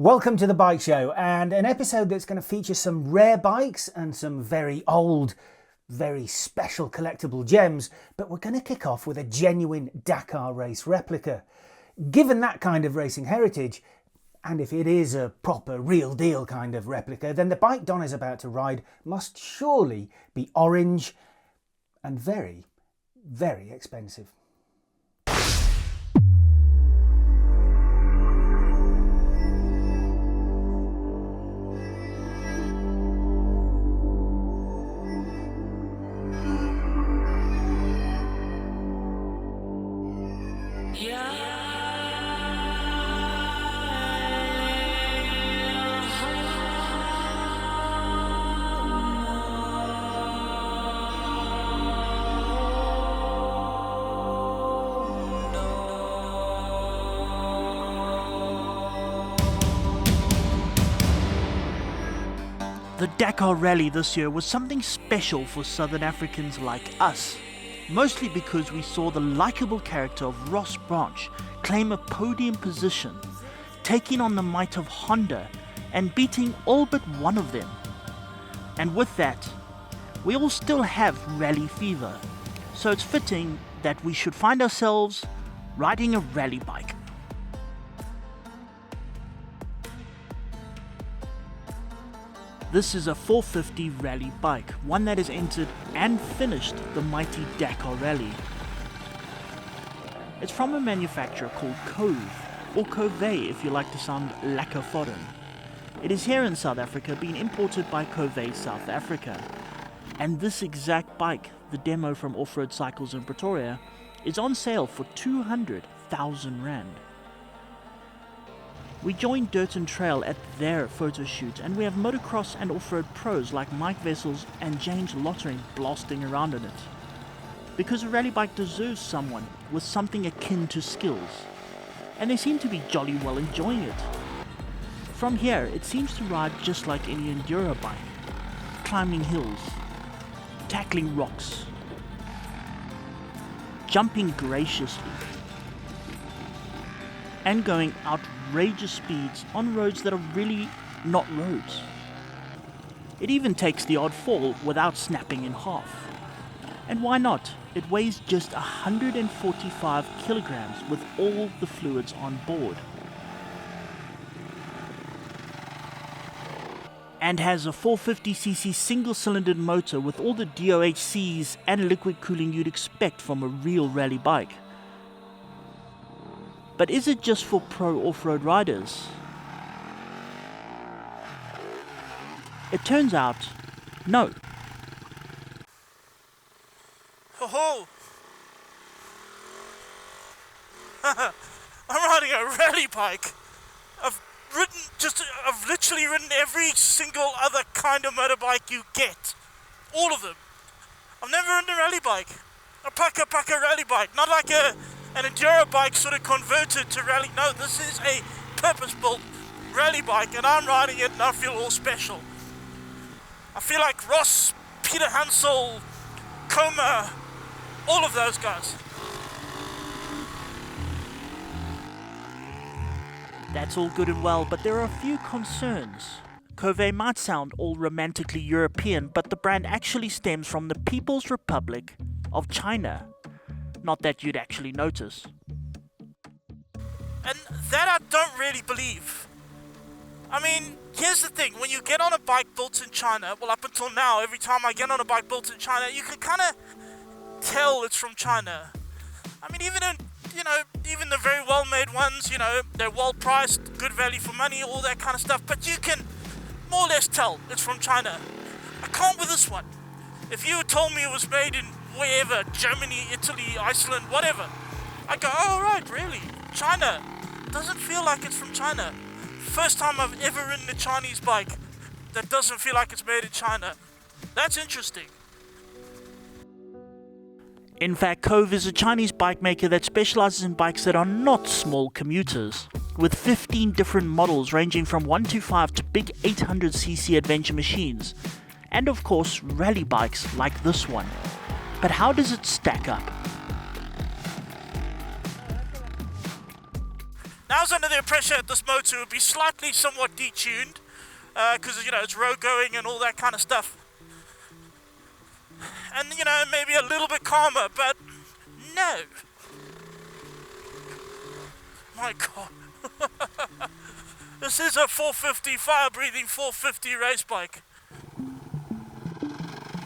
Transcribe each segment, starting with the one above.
Welcome to the Bike Show, and an episode that's going to feature some rare bikes and some very old, very special collectible gems, but we're going to kick off with a genuine Dakar race replica. Given that kind of racing heritage, and if it is a proper real deal kind of replica, then the bike Don is about to ride must surely be orange and very, very expensive. The Dakar Rally this year was something special for Southern Africans like us, mostly because we saw the likeable character of Ross Branch claim a podium position, taking on the might of Honda and beating all but one of them. And with that, we all still have rally fever, so it's fitting that we should find ourselves riding a rally bike. This is a 450 rally bike, one that has entered and finished the mighty Dakar Rally. It's from a manufacturer called Kove, or Kove if you like to sound lekker foreign. It is here in South Africa, being imported by Kove South Africa. And this exact bike, the demo from Off-Road Cycles in Pretoria, is on sale for 200,000 Rand. We joined Dirt and Trail at their photo shoot, and we have motocross and off-road pros like Mike Vessels and James Lottering blasting around in it. Because a rally bike deserves someone with something akin to skills, and they seem to be jolly well enjoying it. From here, it seems to ride just like any enduro bike, climbing hills, tackling rocks, jumping graciously, and going outrageous speeds on roads that are really not roads. It even takes the odd fall without snapping in half. And why not? It weighs just 145 kilograms with all the fluids on board. And has a 450cc single-cylindered motor with all the DOHCs and liquid cooling you'd expect from a real rally bike. But is it just for pro off-road riders? It turns out, no. Oh, I'm riding a rally bike. I've literally ridden every single other kind of motorbike you get. All of them. I've never ridden a rally bike. A paka rally bike. Not like an enduro bike sort of converted to rally. No, this is a purpose-built rally bike, and I'm riding it and I feel all special. I feel like Ross, Peter Hansel, Coma, all of those guys. That's all good and well, but there are a few concerns. Kove might sound all romantically European, but the brand actually stems from the People's Republic of China. Not that you'd actually notice. And that I don't really believe. I mean, here's the thing. When you get on a bike built in China, well, up until now, every time I get on a bike built in China, you can kind of tell it's from China. I mean, even the very well-made ones, they're well-priced, good value for money, all that kind of stuff. But you can more or less tell it's from China. I can't with this one. If you had told me it was made in wherever, Germany, Italy, Iceland, whatever, I go, oh right, really? China. Doesn't feel like it's from China. First time I've ever ridden a Chinese bike that doesn't feel like it's made in China. That's interesting. In fact, Kove is a Chinese bike maker that specializes in bikes that are not small commuters, with 15 different models ranging from 125 to big 800cc adventure machines, and of course rally bikes like this one. But how does it stack up? Now I was under the impression that this motor would be slightly somewhat detuned, because, you know, it's road going and all that kind of stuff. And, you know, maybe a little bit calmer, but no. My God. This is a 450 fire-breathing 450 race bike.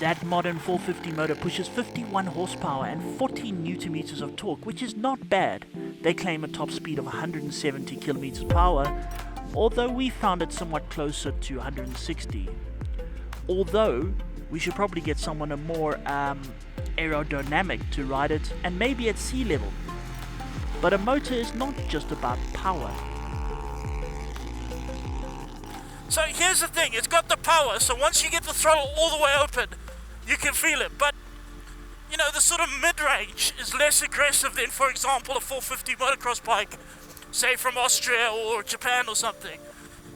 That modern 450 motor pushes 51 horsepower and 14 newton meters of torque, which is not bad. They claim a top speed of 170 kilometers per hour, although we found it somewhat closer to 160. Although, we should probably get someone a more aerodynamic to ride it, and maybe at sea level. But a motor is not just about power. So here's the thing, it's got the power, so once you get the throttle all the way open, you can feel it. But, you know, the sort of mid-range is less aggressive than, for example, a 450 motocross bike, say from Austria or Japan or something.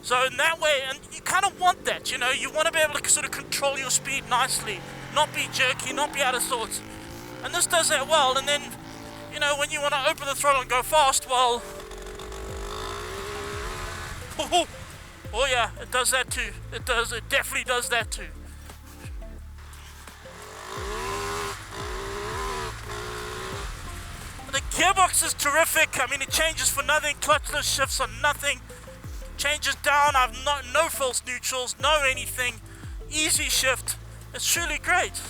So in that way, and you kind of want that, you know, you want to be able to sort of control your speed nicely, not be jerky, not be out of sorts. And this does that well, and then, you know, when you want to open the throttle and go fast, well... Oh yeah, it does that too. It definitely does that too. The gearbox is terrific. I mean, it changes for nothing, clutchless shifts on nothing. Changes down, I've no false neutrals, no anything. Easy shift. It's truly great.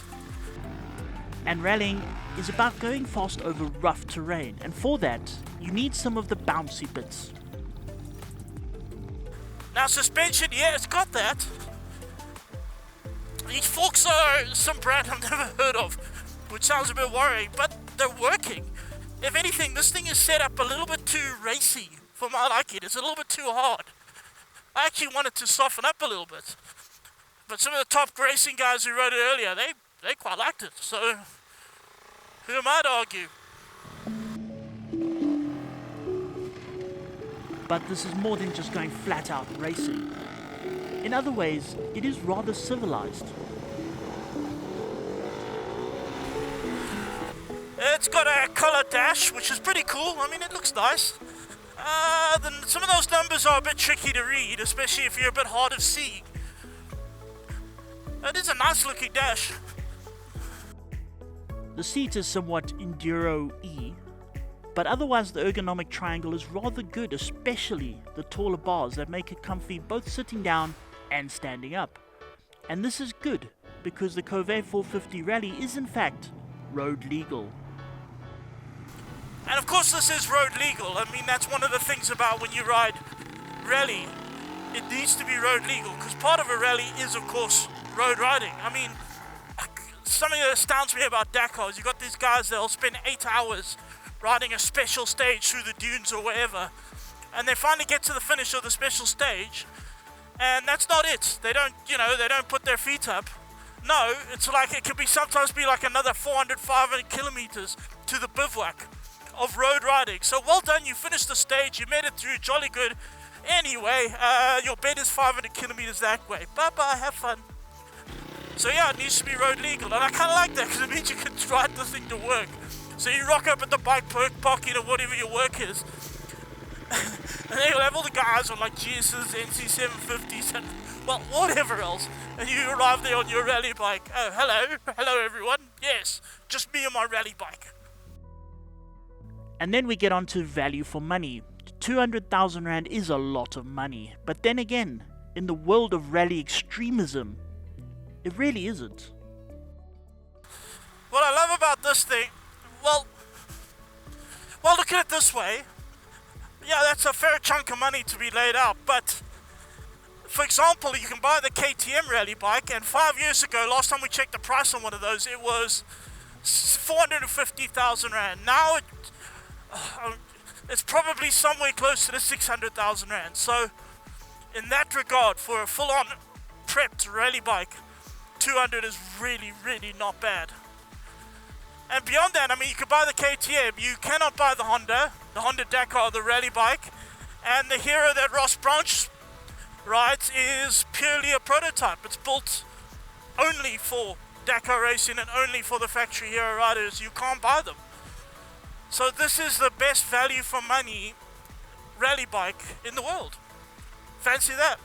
And rallying is about going fast over rough terrain, and for that, you need some of the bouncy bits. Now suspension, yeah, it's got that. These forks are some brand I've never heard of, which sounds a bit worrying, but they're working. If anything, this thing is set up a little bit too racy for my liking. It's a little bit too hard. I actually wanted to soften up a little bit. But some of the top racing guys who rode it earlier, they quite liked it. So, who am I to argue? But this is more than just going flat out racing. In other ways, it is rather civilized. It's got a color dash, which is pretty cool. I mean, it looks nice. Some of those numbers are a bit tricky to read, especially if you're a bit hard of seeing. It is a nice looking dash. The seat is somewhat Enduro-y, but otherwise the ergonomic triangle is rather good, especially the taller bars that make it comfy both sitting down and standing up. And this is good, because the Kove 450 Rally is in fact road legal. And of course this is road legal. I mean, that's one of the things about when you ride rally. It needs to be road legal, because part of a rally is, of course, road riding. I mean, something that astounds me about Dakar is you've got these guys that'll spend 8 hours riding a special stage through the dunes or wherever, and they finally get to the finish of the special stage, and that's not it. They don't, they don't put their feet up. No, it's like it can be sometimes be like another 400, 500 kilometers to the bivouac of road riding. So well done, you finished the stage, you made it through, jolly good. Anyway, your bed is 500 kilometers that way. Bye-bye, have fun. So yeah, it needs to be road legal, and I kind of like that because it means you can ride the thing to work. So you rock up at the bike parking or whatever your work is, and then you'll have all the guys on like GS's, NC750s, and well, whatever else, and you arrive there on your rally bike. Oh, hello everyone. Yes, just me and my rally bike. And then we get on to value for money. 200,000 Rand is a lot of money, but then again, in the world of rally extremism, it really isn't. What I love about this thing, well, look at it this way. Yeah, that's a fair chunk of money to be laid out, but for example, you can buy the KTM rally bike, and 5 years ago, last time we checked the price on one of those, it was 450,000 Rand. Now it's probably somewhere close to the 600,000 Rand. So in that regard, for a full-on prepped rally bike, 200 is really, really not bad. And beyond that, I mean, you can buy the KTM, you cannot buy the Honda Dakar, the rally bike, and the Hero that Ross Branch rides is purely a prototype. It's built only for Dakar racing and only for the factory Hero riders. You can't buy them. So this is the best value for money rally bike in the world. Fancy that.